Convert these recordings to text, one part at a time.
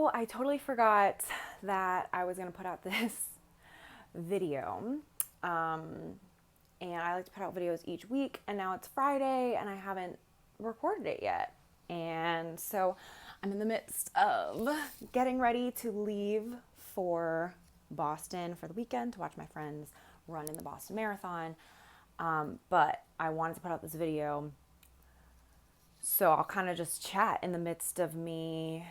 So I totally forgot that I was going to put out this video. And I like to put out videos each week, and now it's Friday and I haven't recorded it yet. And so I'm in the midst of getting ready to leave for Boston for the weekend to watch my friends run in the Boston Marathon. But I wanted to put out this video, so I'll kind of just chat in the midst of me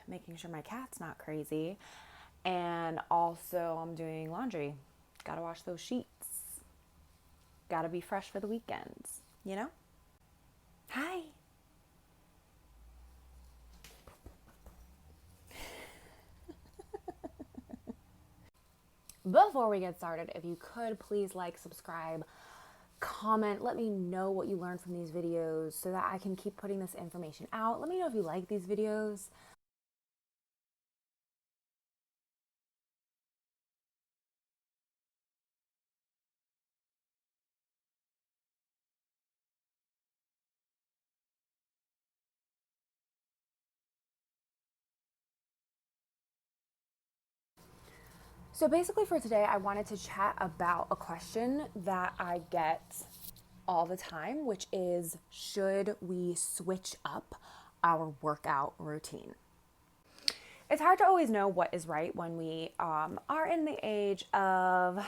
making sure my cat's not crazy. And also, I'm doing laundry. Gotta wash those sheets. Gotta be fresh for the weekends, you know? Hi. Before we get started, if you could please like, subscribe, comment, let me know what you learned from these videos so that I can keep putting this information out. Let me know if you like these videos. So basically for today, I wanted to chat about a question that I get all the time, which is, should we switch up our workout routine? It's hard to always know what is right when we are in the age of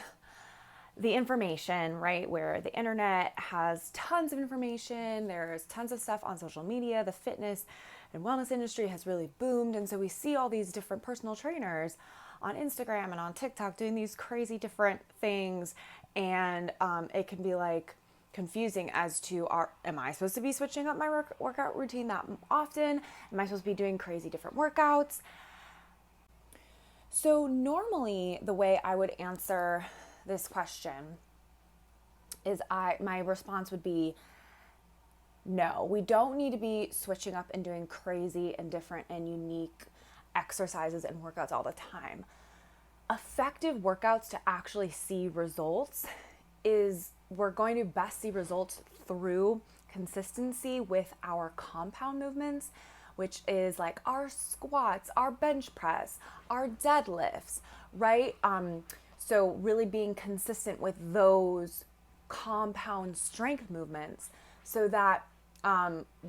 the information, right? Where the internet has tons of information, there's tons of stuff on social media, the fitness and wellness industry has really boomed. And so we see all these different personal trainers on Instagram and on TikTok doing these crazy different things. And it can be like confusing as to, am I supposed to be switching up my workout routine that often? Am I supposed to be doing crazy different workouts? So normally the way I would answer this question is my response would be, no, we don't need to be switching up and doing crazy and different and unique exercises and workouts all the time. Effective workouts to actually see results is, we're going to best see results through consistency with our compound movements, which is like our squats, our bench press, our deadlifts, right? So really being consistent with those compound strength movements so that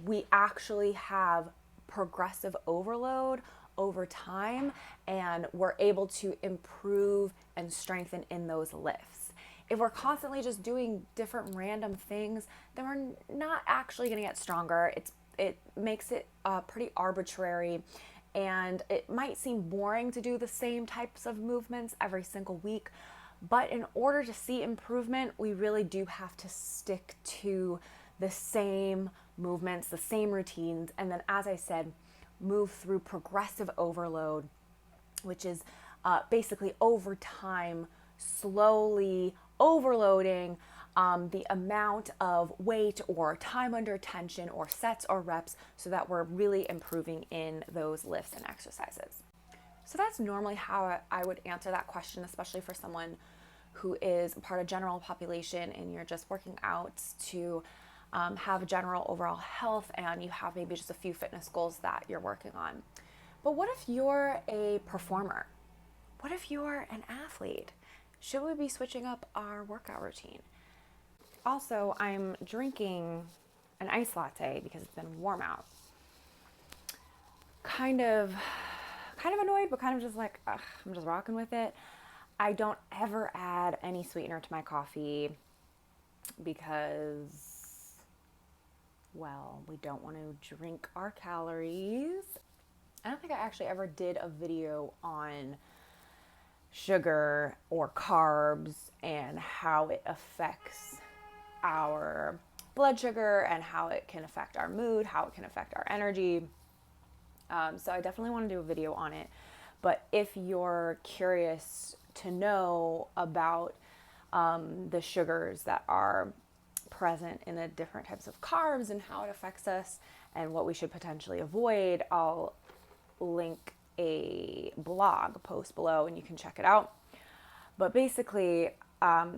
we actually have progressive overload over time and we're able to improve and strengthen in those lifts. If we're constantly just doing different random things, then we're not actually going to get stronger. It makes it pretty arbitrary, and it might seem boring to do the same types of movements every single week. But in order to see improvement, we really do have to stick to the same movements, the same routines, and then, as I said, move through progressive overload, which is basically over time, slowly overloading the amount of weight or time under tension or sets or reps so that we're really improving in those lifts and exercises. So that's normally how I would answer that question, especially for someone who is a part of general population and you're just working out to have general overall health and you have maybe just a few fitness goals that you're working on. But what if you're a performer? What if you're an athlete? Should we be switching up our workout routine? Also, I'm drinking an iced latte because it's been warm out. Kind of annoyed, but kind of just like, I'm just rocking with it. I don't ever add any sweetener to my coffee because, well, we don't want to drink our calories. I don't think I actually ever did a video on sugar or carbs and how it affects our blood sugar and how it can affect our mood, how it can affect our energy. So I definitely want to do a video on it. But if you're curious to know about the sugars that are present in the different types of carbs and how it affects us and what we should potentially avoid, I'll link a blog post below and you can check it out. But basically,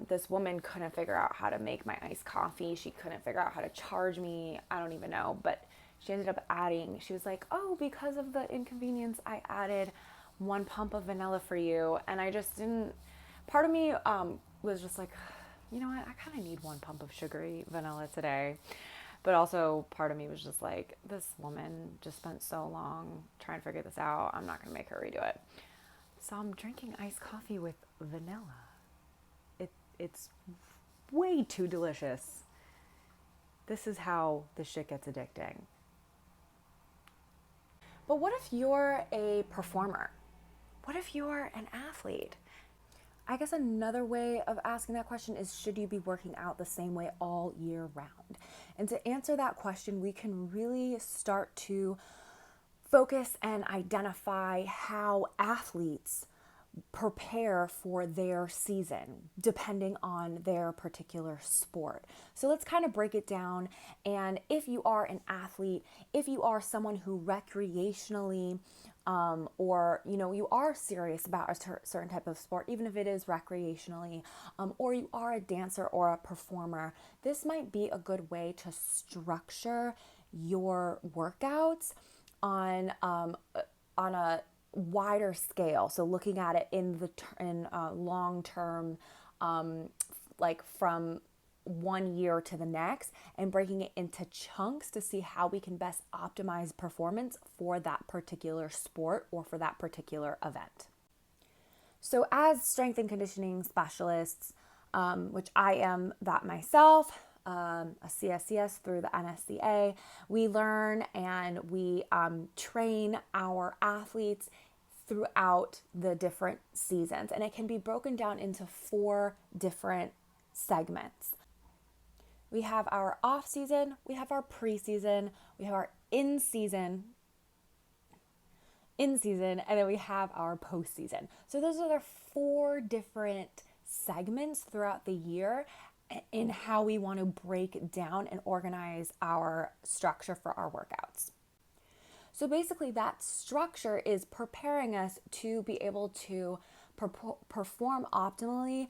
this woman couldn't figure out how to make my iced coffee. She couldn't figure out how to charge me. I don't even know, but she ended up adding, she was like, oh, because of the inconvenience, I added 1 pump of vanilla for you. And I just didn't, part of me was just like, you know what, I kind of need 1 pump of sugary vanilla today. But also part of me was just like, this woman just spent so long trying to figure this out. I'm not going to make her redo it. So I'm drinking iced coffee with vanilla. It's way too delicious. This is how this shit gets addicting. But what if you're a performer? What if you're an athlete? I guess another way of asking that question is, should you be working out the same way all year round? And to answer that question, we can really start to focus and identify how athletes prepare for their season depending on their particular sport. So let's kind of break it down. And if you are an athlete, if you are someone who recreationally or you are serious about a certain type of sport, even if it is recreationally, or you are a dancer or a performer, this might be a good way to structure your workouts on a wider scale. So looking at it in long term, like from 1 year to the next, and breaking it into chunks to see how we can best optimize performance for that particular sport or for that particular event. So as strength and conditioning specialists, which I am that myself, a CSCS through the NSCA, we learn and we train our athletes throughout the different seasons. And it can be broken down into 4 different segments. We have our off season, we have our preseason, we have our in season, and then we have our postseason. So those are the 4 different segments throughout the year in how we want to break down and organize our structure for our workouts. So basically that structure is preparing us to be able to perform optimally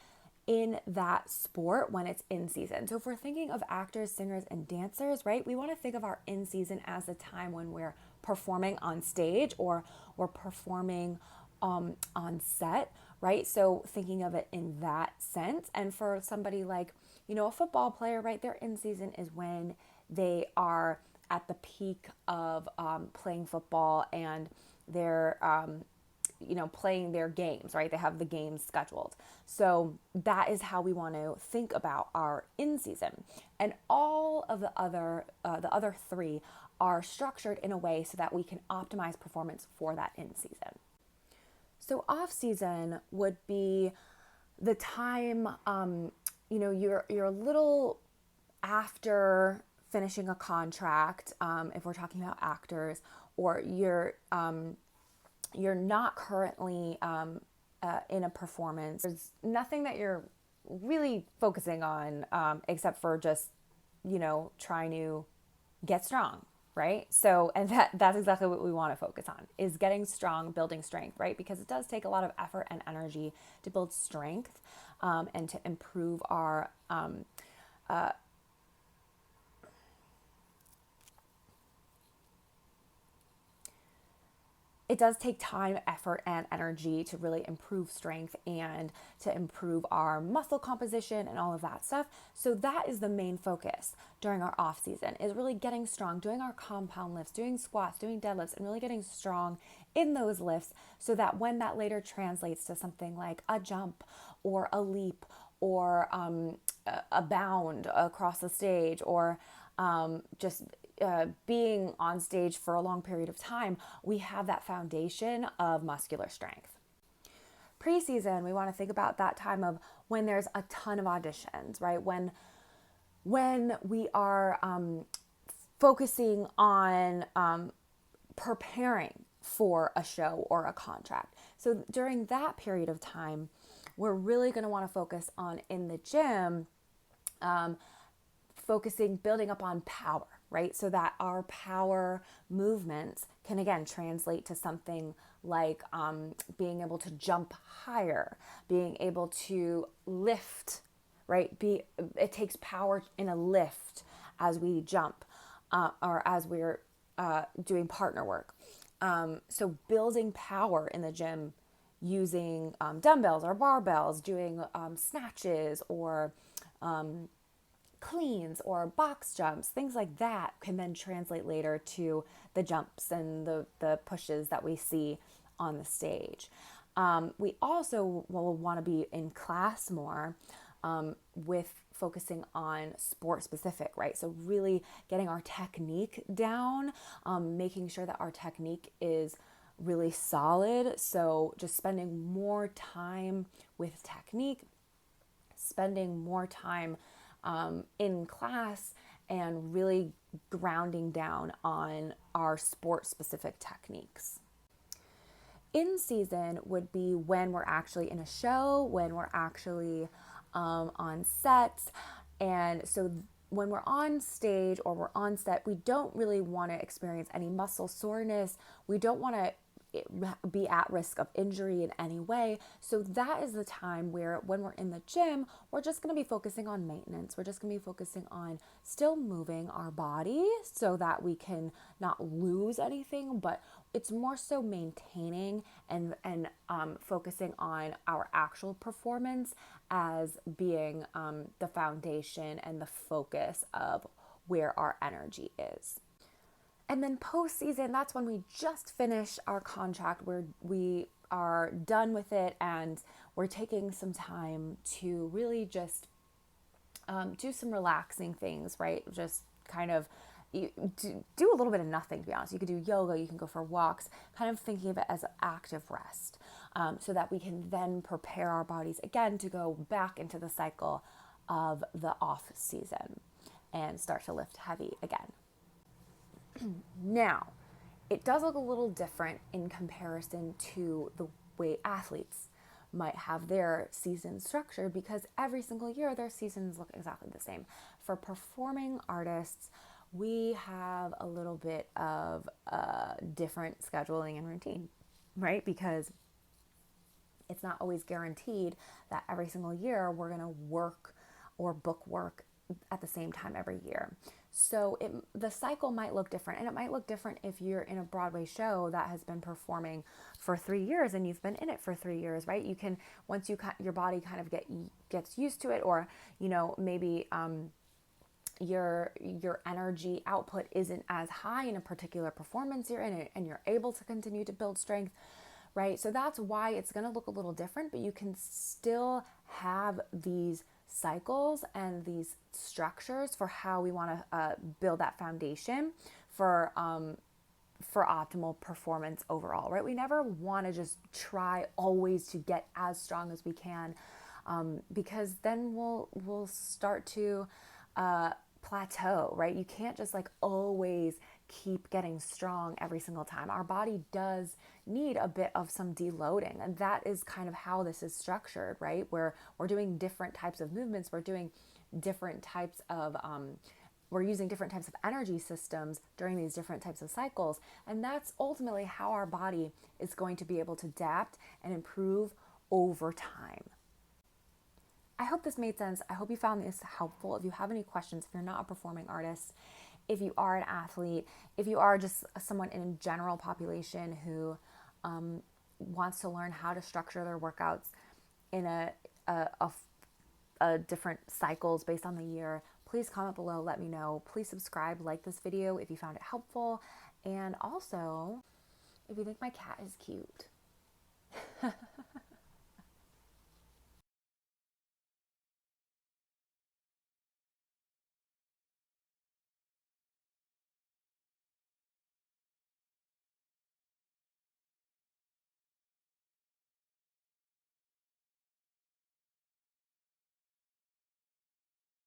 in that sport when it's in season. So if we're thinking of actors, singers, and dancers, right, we want to think of our in season as the time when we're performing on stage or we're performing on set, right? So thinking of it in that sense. And for somebody like, a football player, right, their in season is when they are at the peak of playing football and they're playing their games, right? They have the games scheduled. So that is how we want to think about our in season. And all of the other 3 are structured in a way so that we can optimize performance for that in season. So off season would be the time, you're a little after finishing a contract, if we're talking about actors, or you're not currently in a performance. There's nothing that you're really focusing on except for just, trying to get strong, right? So, and that's exactly what we want to focus on, is getting strong, building strength, right? Because it does take a lot of effort and energy to build strength and to improve our it does take time, effort, and energy to really improve strength and to improve our muscle composition and all of that stuff. So that is the main focus during our off season, is really getting strong, doing our compound lifts, doing squats, doing deadlifts, and really getting strong in those lifts so that when that later translates to something like a jump or a leap or a bound across the stage or just being on stage for a long period of time, we have that foundation of muscular strength. Preseason, we want to think about that time of when there's a ton of auditions, right? When we are focusing on preparing for a show or a contract. So during that period of time, we're really going to want to focus on, in the gym, building up on power, right? So that our power movements can again translate to something like being able to jump higher, being able to lift, right? It takes power in a lift as we jump or as we're doing partner work. So building power in the gym using dumbbells or barbells, doing snatches or cleans or box jumps, things like that can then translate later to the jumps and the pushes that we see on the stage. We also will want to be in class more with focusing on sport specific, right? So really getting our technique down, making sure that our technique is really solid. So just spending more time with technique, spending more time in class, and really grounding down on our sport specific techniques. In season would be when we're actually in a show, when we're actually on sets. And so when we're on stage or we're on set, we don't really want to experience any muscle soreness. We don't want to be at risk of injury in any way. So that is the time where when we're in the gym, we're just going to be focusing on maintenance. We're just going to be focusing on still moving our body so that we can not lose anything, but it's more so maintaining and focusing on our actual performance as being the foundation and the focus of where our energy is. And then post-season, that's when we just finish our contract, where we are done with it and we're taking some time to really just do some relaxing things, right? Just kind of do a little bit of nothing, to be honest. You could do yoga, you can go for walks, kind of thinking of it as active rest, so that we can then prepare our bodies again to go back into the cycle of the off season and start to lift heavy again. Now, it does look a little different in comparison to the way athletes might have their season structured, because every single year their seasons look exactly the same. For performing artists, we have a little bit of different scheduling and routine, right? Because it's not always guaranteed that every single year we're going to work or book work at the same time every year. So the cycle might look different, and it might look different if you're in a Broadway show that has been performing for 3 years and you've been in it for 3 years, right? You can, once your body kind of gets used to it, or maybe your energy output isn't as high in a particular performance you're in, and you're able to continue to build strength, right? So that's why it's going to look a little different, but you can still have these cycles and these structures for how we want to build that foundation for optimal performance overall, right? We never want to just try always to get as strong as we can, because then we'll start to plateau, right? You can't just always keep getting strong every single time. Our body does need a bit of some deloading, and that is kind of how this is structured, right? Where we're doing different types of movements, we're doing different types of we're using different types of energy systems during these different types of cycles, and that's ultimately how our body is going to be able to adapt and improve over time. I hope this made sense. I hope you found this helpful. If you have any questions, if you're not a performing artist, if you are an athlete, if you are just someone in a general population who wants to learn how to structure their workouts in a different cycles based on the year, please comment below, let me know. Please subscribe, like this video if you found it helpful, and also if you think my cat is cute.